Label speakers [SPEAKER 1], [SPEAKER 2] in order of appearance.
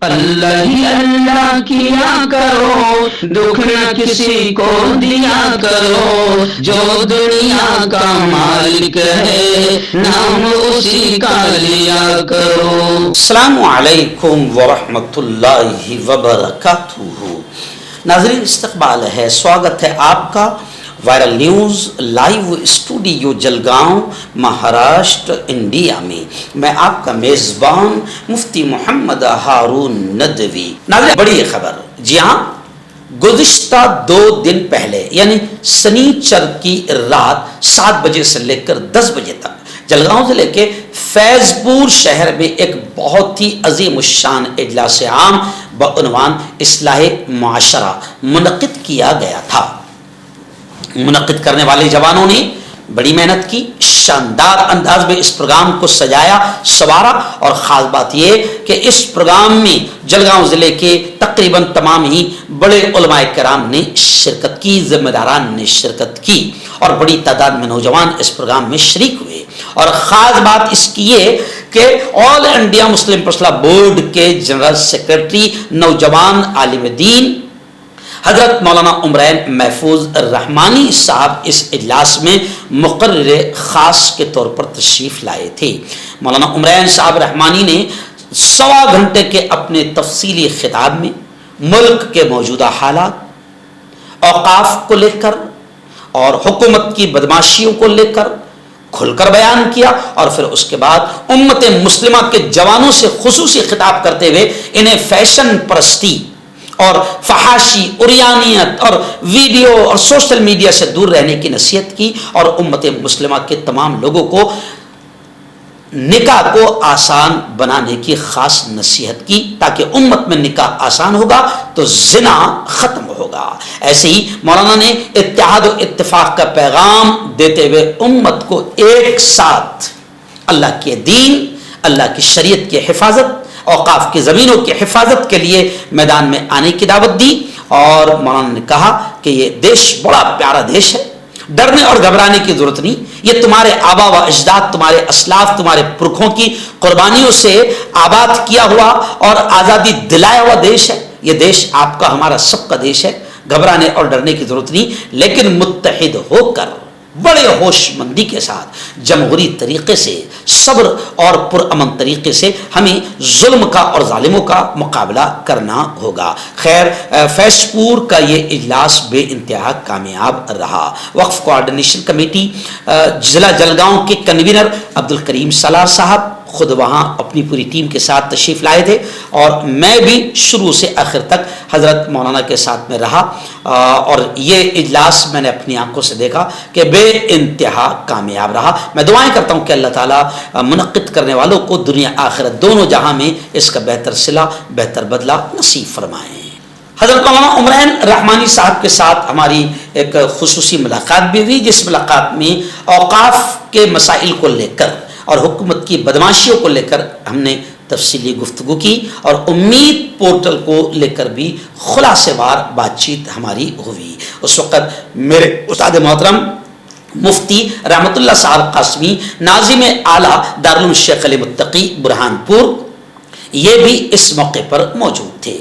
[SPEAKER 1] اللہ ہی اللہ کیا کرو، دکھ نہ کسی کو دیا کرو، جو دنیا کا مالک ہے نام اسی کا لیا کرو۔
[SPEAKER 2] السلام علیکم ورحمۃ اللہ وبرکاتہ۔ ناظرین، استقبال ہے، سواگت ہے آپ کا viral news live studio Jalgaon, Maharashtra, India میں۔ میں آپ کا میزبان مفتی محمد ہارون ندوی۔ ناظرین، بڑی خبر، جی ہاں، گزشتہ 2 دن پہلے یعنی سنیچر کی رات 7 بجے سے لے کر 10 بجے تک جلگاؤں ضلع کے فیض پور شہر میں ایک بہت ہی عظیم الشان اجلاس عام بعنوان اصلاح معاشرہ منعقد کیا گیا تھا۔ منعقد کرنے والے جوانوں نے بڑی محنت کی، شاندار انداز میں اس پروگرام کو سجایا سوارا، اور خاص بات یہ کہ اس پروگرام میں جلگاؤں ضلع کے تقریباً تمام ہی بڑے علماء کرام نے شرکت کی، ذمہ داران نے شرکت کی، اور بڑی تعداد میں نوجوان اس پروگرام میں شریک ہوئے۔ اور خاص بات اس کی یہ کہ آل انڈیا مسلم پرسنل بورڈ کے جنرل سیکرٹری نوجوان عالم دین حضرت مولانا عمرین محفوظ رحمانی صاحب اس اجلاس میں مقرر خاص کے طور پر تشریف لائے تھے۔ مولانا عمرین صاحب رحمانی نے 1.25 گھنٹے کے اپنے تفصیلی خطاب میں ملک کے موجودہ حالات، اوقاف کو لے کر اور حکومت کی بدماشیوں کو لے کر کھل کر بیان کیا، اور پھر اس کے بعد امت مسلمہ کے جوانوں سے خصوصی خطاب کرتے ہوئے انہیں فیشن پرستی اور فحاشی، عریانیت اور ویڈیو اور سوشل میڈیا سے دور رہنے کی نصیحت کی، اور امت مسلمہ کے تمام لوگوں کو نکاح کو آسان بنانے کی خاص نصیحت کی، تاکہ امت میں نکاح آسان ہوگا تو زنا ختم ہوگا۔ ایسے ہی مولانا نے اتحاد و اتفاق کا پیغام دیتے ہوئے امت کو ایک ساتھ اللہ کے دین، اللہ کی شریعت کی حفاظت، اوقاف کی زمینوں کی حفاظت کے لیے میدان میں آنے کی دعوت دی، اور مولانا نے کہا کہ یہ دیش بڑا پیارا دیش ہے، ڈرنے اور گھبرانے کی ضرورت نہیں، یہ تمہارے آبا و اجداد، تمہارے اسلاف، تمہارے پرکھوں کی قربانیوں سے آباد کیا ہوا اور آزادی دلایا ہوا دیش ہے، یہ دیش آپ کا، ہمارا سب کا دیش ہے، گھبرانے اور ڈرنے کی ضرورت نہیں، لیکن متحد ہو کر بڑے ہوش مندی کے ساتھ جمہوری طریقے سے، صبر اور پرامن طریقے سے ہمیں ظلم کا اور ظالموں کا مقابلہ کرنا ہوگا۔ خیر، فیض پور کا یہ اجلاس بے انتہا کامیاب رہا۔ وقف کوآرڈینیشن کمیٹی ضلع جلگاؤں کے کنوینر عبد الکریم صلاح صاحب خود وہاں اپنی پوری ٹیم کے ساتھ تشریف لائے تھے، اور میں بھی شروع سے آخر تک حضرت مولانا کے ساتھ میں رہا، اور یہ اجلاس میں نے اپنی آنکھوں سے دیکھا کہ بے انتہا کامیاب رہا۔ میں دعائیں کرتا ہوں کہ اللہ تعالیٰ منعقد کرنے والوں کو دنیا آخرت دونوں جہاں میں اس کا بہتر صلہ، بہتر بدلہ نصیب فرمائیں۔ حضرت مولانا عمرین رحمانی صاحب کے ساتھ ہماری ایک خصوصی ملاقات بھی ہوئی، جس ملاقات میں اوقاف کے مسائل کو لے کر اور حکومت کی بدماشیوں کو لے کر ہم نے تفصیلی گفتگو کی، اور امید پورٹل کو لے کر بھی خلاصے وار بات چیت ہماری ہوئی۔ اس وقت میرے استاد محترم مفتی رحمت اللہ صاحب قاسمی، ناظم اعلیٰ دارالعلوم شیخ علی متقی برہان پور، یہ بھی اس موقع پر موجود تھے۔